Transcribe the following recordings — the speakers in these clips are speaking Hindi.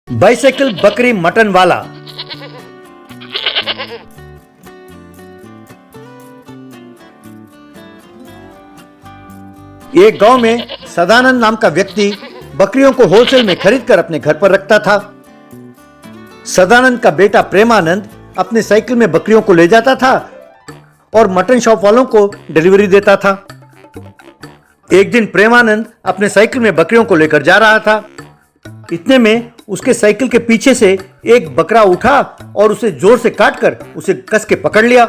बाइसाइकिल बकरी मटन वाला। एक गांव में सदानंद नाम का व्यक्ति बकरियों को होलसेल में खरीदकर अपने घर पर रखता था। सदानंद का बेटा प्रेमानंद अपने साइकिल में बकरियों को ले जाता था और मटन शॉप वालों को डिलीवरी देता था। एक दिन प्रेमानंद अपने साइकिल में बकरियों को लेकर जा रहा था। इतने में उसके साइकिल के पीछे से एक बकरा उठा और उसे जोर से काटकर उसे कस के पकड़ लिया।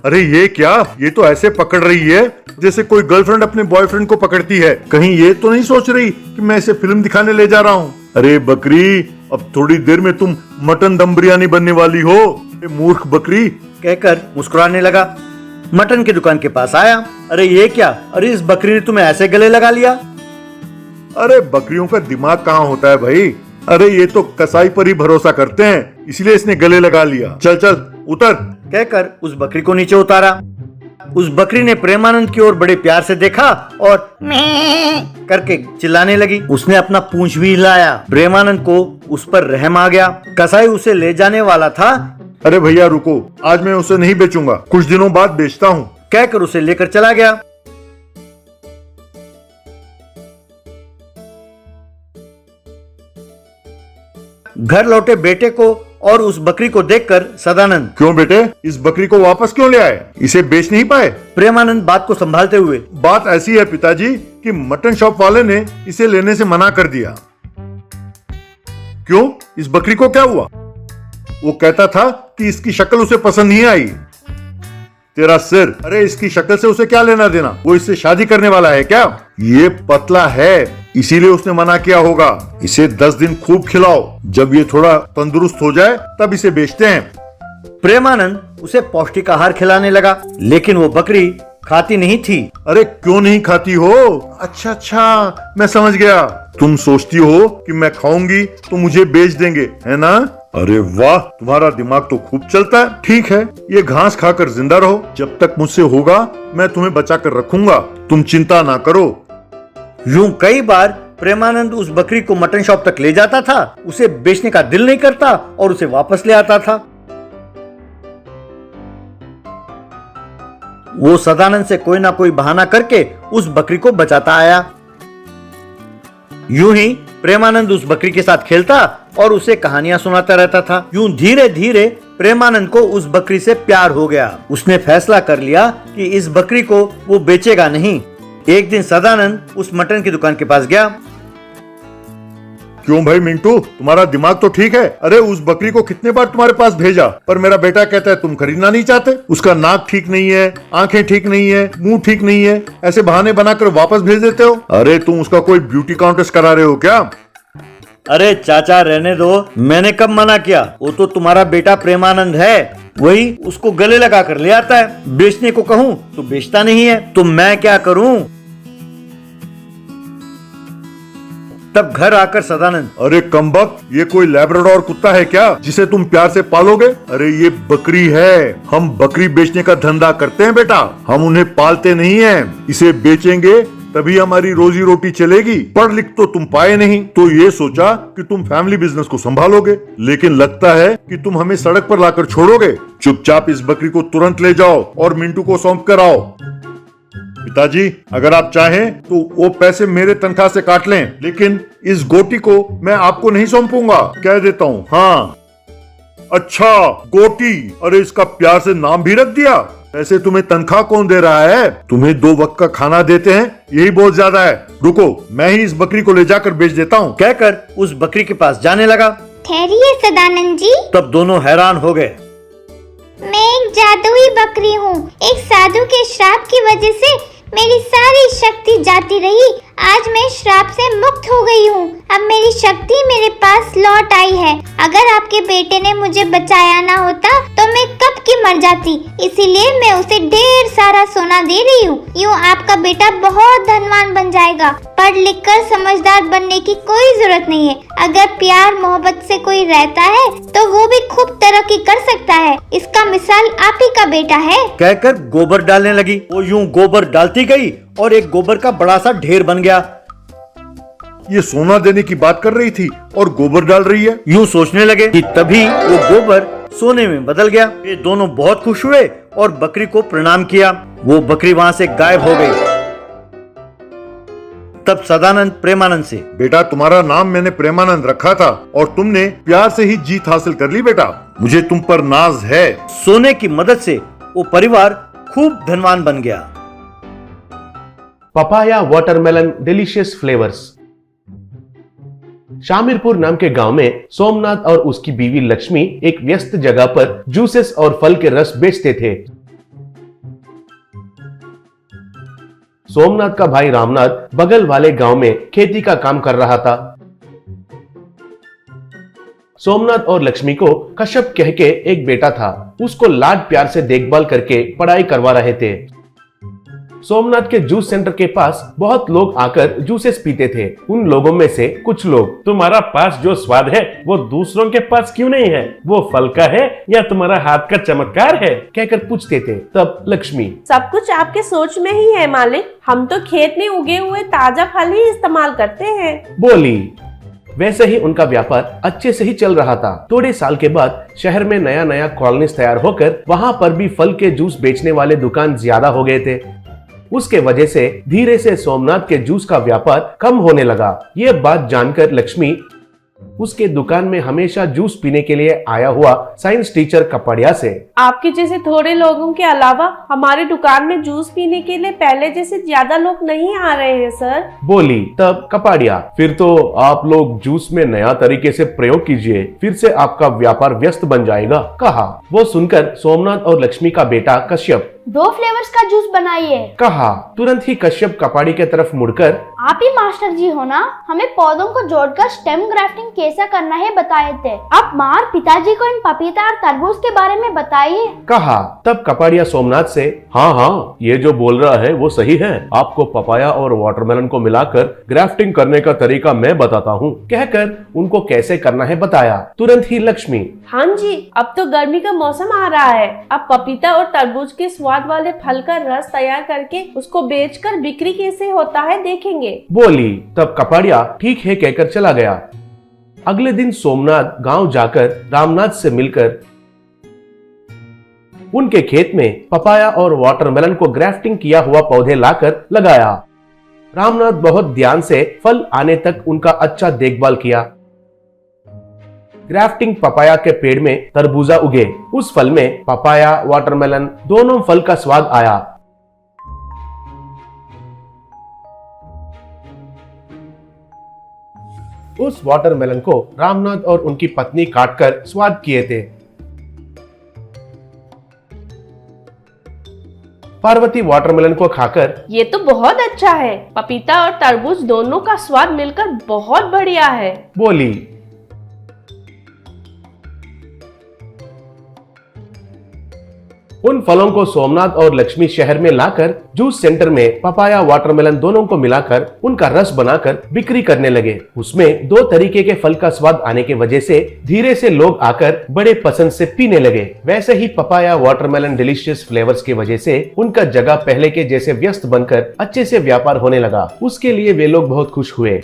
अरे ये क्या, ये तो ऐसे पकड़ रही है जैसे कोई गर्लफ्रेंड अपने बॉयफ्रेंड को पकड़ती है। कहीं ये तो नहीं सोच रही कि मैं इसे फिल्म दिखाने ले जा रहा हूँ। अरे बकरी, अब थोड़ी देर में तुम मटन दम बिरयानी बनने वाली हो। मूर्ख बकरी, कहकर मुस्कुराने लगा। मटन की दुकान के पास आया। अरे ये क्या, अरे इस बकरी ने तुम्हें ऐसे गले लगा लिया। अरे बकरियों का दिमाग कहाँ होता है भाई। अरे ये तो कसाई पर ही भरोसा करते हैं, इसलिए इसने गले लगा लिया। चल चल उतर, कहकर उस बकरी को नीचे उतारा। उस बकरी ने प्रेमानंद की ओर बड़े प्यार से देखा और मैं करके चिल्लाने लगी। उसने अपना पूंछ भी हिलाया। प्रेमानंद को उस पर रहम आ गया। कसाई उसे ले जाने वाला था। अरे भैया रुको, आज मैं उसे नहीं बेचूंगा, कुछ दिनों बाद बेचता हूँ, कहकर उसे लेकर चला गया। घर लौटे बेटे को और उस बकरी को देखकर सदानंद, क्यों बेटे, इस बकरी को वापस क्यों ले आए? इसे बेच नहीं पाए? प्रेमानंद बात को संभालते हुए, बात ऐसी है पिताजी कि मटन शॉप वाले ने इसे लेने से मना कर दिया। क्यों, इस बकरी को क्या हुआ? वो कहता था कि इसकी शक्ल उसे पसंद नहीं आई। तेरा सिर, अरे इसकी शक्ल से उसे क्या लेना देना? वो इससे शादी करने वाला है क्या? ये पतला है, इसीलिए उसने मना किया होगा। इसे 10 दिन खूब खिलाओ, जब ये थोड़ा तंदुरुस्त हो जाए तब इसे बेचते हैं। प्रेमानंद उसे पौष्टिक आहार खिलाने लगा, लेकिन वो बकरी खाती नहीं थी। अरे क्यों नहीं खाती हो? अच्छा, मैं समझ गया। तुम सोचती हो कि मैं खाऊंगी तो मुझे बेच देंगे, है ना? अरे वाह, तुम्हारा दिमाग तो खूब चलता है। ठीक है, ये घास खाकर जिंदा रहो, जब तक मुझसे होगा मैं तुम्हें बचा कर रखूंगा, तुम चिंता ना करो। यूं कई बार प्रेमानंद उस बकरी को मटन शॉप तक ले जाता था। उसे बेचने का दिल नहीं करता और उसे वापस ले आता था। वो सदानंद से कोई ना कोई बहाना करके उस बकरी को बचाता आया। यूं ही प्रेमानंद उस बकरी के साथ खेलता और उसे कहानियां सुनाता रहता था। यूं धीरे धीरे प्रेमानंद को उस बकरी से प्यार हो गया। उसने फैसला कर लिया कि इस बकरी को वो बेचेगा नहीं। एक दिन सदानंद उस मटन की दुकान के पास गया। क्यों भाई मिंटू, तुम्हारा दिमाग तो ठीक है। अरे उस बकरी को कितने बार तुम्हारे पास भेजा, पर मेरा बेटा कहता है तुम खरीदना नहीं चाहते। उसका नाक ठीक नहीं है, आंखें ठीक नहीं है, मुंह ठीक नहीं है, ऐसे बहाने बनाकर वापस भेज देते हो। अरे तुम उसका कोई ब्यूटी कॉन्टेस्ट करा रहे हो क्या? अरे चाचा रहने दो, मैंने कब मना किया? वो तो तुम्हारा बेटा प्रेमानंद है, वही उसको गले लगा कर ले आता है। बेचने को कहूँ तो बेचता नहीं है, तो मैं क्या करूँ? तब घर आकर सदानंद, अरे कमबख्त, ये कोई लैब्राडोर कुत्ता है क्या जिसे तुम प्यार से पालोगे? अरे ये बकरी है, हम बकरी बेचने का धंधा करते हैं बेटा, हम उन्हें पालते नहीं हैं। इसे बेचेंगे तभी हमारी रोजी रोटी चलेगी। पढ़ लिख तो तुम पाए नहीं, तो ये सोचा कि तुम फैमिली बिजनेस को संभालोगे, लेकिन लगता है कि तुम हमें सड़क पर लाकर छोड़ोगे। चुपचाप इस बकरी को तुरंत ले जाओ और मिंटू को सौंप कर आओ। पिताजी, अगर आप चाहें तो वो पैसे मेरे तनख्वाह से काट लें, लेकिन इस गोटी को मैं आपको नहीं सौंपूंगा, कह देता हूँ। हाँ अच्छा, गोटी, अरे इसका प्यार से नाम भी रख दिया। ऐसे तुम्हें तनख्वाह कौन दे रहा है? तुम्हें 2 वक्त का खाना देते हैं, यही बहुत ज्यादा है। रुको, मैं ही इस बकरी को ले जाकर बेच देता हूँ, कहकर उस बकरी के पास जाने लगा। ठहरिए सदानंद जी, तब दोनों हैरान हो गए। मैं एक जादुई बकरी हूँ। एक साधु के श्राप की वजह से मेरी सारी शक्ति जाती रही। आज मैं श्राप से मुक्त हो गई हूँ। अब मेरी शक्ति मेरे पास लौट आई है। अगर आपके बेटे ने मुझे बचाया ना होता तो मैं कब की मर जाती। इसीलिए मैं उसे ढेर सारा सोना दे रही हूँ। यूँ आपका बेटा बहुत धनवान बन जाएगा। पढ़ लिख कर समझदार बनने की कोई जरूरत नहीं है। अगर प्यार मोहब्बत से कोई रहता है तो वो भी खूब तरक्की कर सकता है। इसका मिसाल आप ही का बेटा है। कहकर गोबर डालने लगी। वो यूं गोबर डालती गई और एक गोबर का बड़ा सा ढेर बन गया। ये सोना देने की बात कर रही थी और गोबर डाल रही है। यूं सोचने लगे कि तभी वो गोबर सोने में बदल गया। ये दोनों बहुत खुश हुए और बकरी को प्रणाम किया। वो बकरी वहां से गायब हो गई। तब सदानंद प्रेमानंद से, बेटा तुम्हारा नाम मैंने प्रेमानंद रखा था और तुमने प्यार से ही जीत हासिल कर ली बेटा, मुझे तुम पर नाज है। सोने की मदद से वो परिवार खूब धनवान बन गया। Papaya watermelon delicious flavours. Shamirpur नाम के गांव में सोमनाथ और उसकी बीवी लक्ष्मी एक व्यस्त जगह पर जूसेस और फल के रस बेचते थे। सोमनाथ का भाई रामनाथ बगल वाले गांव में खेती का काम कर रहा था। सोमनाथ और लक्ष्मी को कश्यप कह के एक बेटा था। उसको लाड प्यार से देखभाल करके पढ़ाई करवा रहे थे। सोमनाथ के जूस सेंटर के पास बहुत लोग आकर जूसेस पीते थे। उन लोगों में से कुछ लोग, तुम्हारा पास जो स्वाद है वो दूसरों के पास क्यों नहीं है? वो फल का है या तुम्हारा हाथ का चमत्कार है? कहकर पूछते थे। तब लक्ष्मी, सब कुछ आपके सोच में ही है मालिक, हम तो खेत में उगे हुए ताजा फल ही इस्तेमाल करते हैं, बोली। वैसे ही उनका व्यापार अच्छे से ही चल रहा था। थोड़े साल के बाद शहर में नया नया कॉलोनीज तैयार होकर वहां पर भी फल के जूस बेचने वाले दुकान ज्यादा हो गए थे। उसके वजह से धीरे से सोमनाथ के जूस का व्यापार कम होने लगा। ये बात जानकर लक्ष्मी उसके दुकान में हमेशा जूस पीने के लिए आया हुआ साइंस टीचर कपाड़िया से, आपके जैसे थोड़े लोगों के अलावा हमारी दुकान में जूस पीने के लिए पहले जैसे ज्यादा लोग नहीं आ रहे हैं सर, बोली। तब कपाड़िया, फिर तो आप लोग जूस में नया तरीके से प्रयोग कीजिए, फिर से आपका व्यापार व्यस्त बन जाएगा, कहा। वो सुनकर सोमनाथ और लक्ष्मी का बेटा कश्यप, 2 फ्लेवर्स का जूस बनाइए, कहा। तुरंत ही कश्यप कपाड़ी के तरफ मुड़कर, आप ही मास्टर जी हो ना, हमें पौधों को जोड़कर स्टेम ग्राफ्टिंग कैसा करना है बताए थे। आप माँ और पिताजी को इन पपीता और तरबूज के बारे में बताइए, कहा। तब कपाड़िया सोमनाथ से, हाँ, ये जो बोल रहा है वो सही है, आपको पपाया और वाटरमेलन को मिलाकर ग्राफ्टिंग करने का तरीका मैं बताता हूँ, कहकर उनको कैसे करना है बताया। तुरंत ही लक्ष्मी, हाँ जी, अब तो गर्मी का मौसम आ रहा है, अब पपीता और तरबूज के स्वाद वाले फल का रस तैयार करके उसको बेचकर बिक्री कैसे होता है देखेंगे, बोली। तब कपाड़िया ठीक है कहकर चला गया। अगले दिन सोमनाथ गांव जाकर रामनाथ से मिलकर उनके खेत में पपाया और वाटरमेलन को ग्राफ्टिंग किया हुआ पौधे लाकर लगाया। रामनाथ बहुत ध्यान से फल आने तक उनका अच्छा देखभाल किया। ग्राफ्टिंग पपाया के पेड़ में तरबूजा उगे। उस फल में पपाया वाटरमेलन दोनों फल का स्वाद आया। उस वाटरमेलन को रामनाथ और उनकी पत्नी काटकर स्वाद किए थे। पार्वती वाटरमेलन को खाकर, ये तो बहुत अच्छा है, पपीता और तरबूज दोनों का स्वाद मिलकर बहुत बढ़िया है, बोली। उन फलों को सोमनाथ और लक्ष्मी शहर में लाकर जूस सेंटर में पपाया वाटरमेलन दोनों को मिलाकर उनका रस बनाकर बिक्री करने लगे। उसमें 2 तरीके के फल का स्वाद आने के वजह से धीरे से लोग आकर बड़े पसंद से पीने लगे। वैसे ही पपाया वाटरमेलन डिलीशियस फ्लेवर्स की वजह से उनका जगह पहले के जैसे व्यस्त बनकर अच्छे से व्यापार होने लगा। उसके लिए वे लोग बहुत खुश हुए।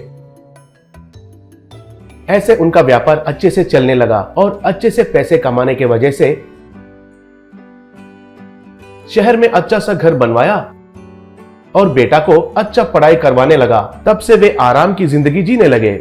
ऐसे उनका व्यापार अच्छे से चलने लगा और अच्छे से पैसे कमाने के वजह से शहर में अच्छा सा घर बनवाया और बेटा को अच्छा पढ़ाई करवाने लगा। तब से वे आराम की जिंदगी जीने लगे।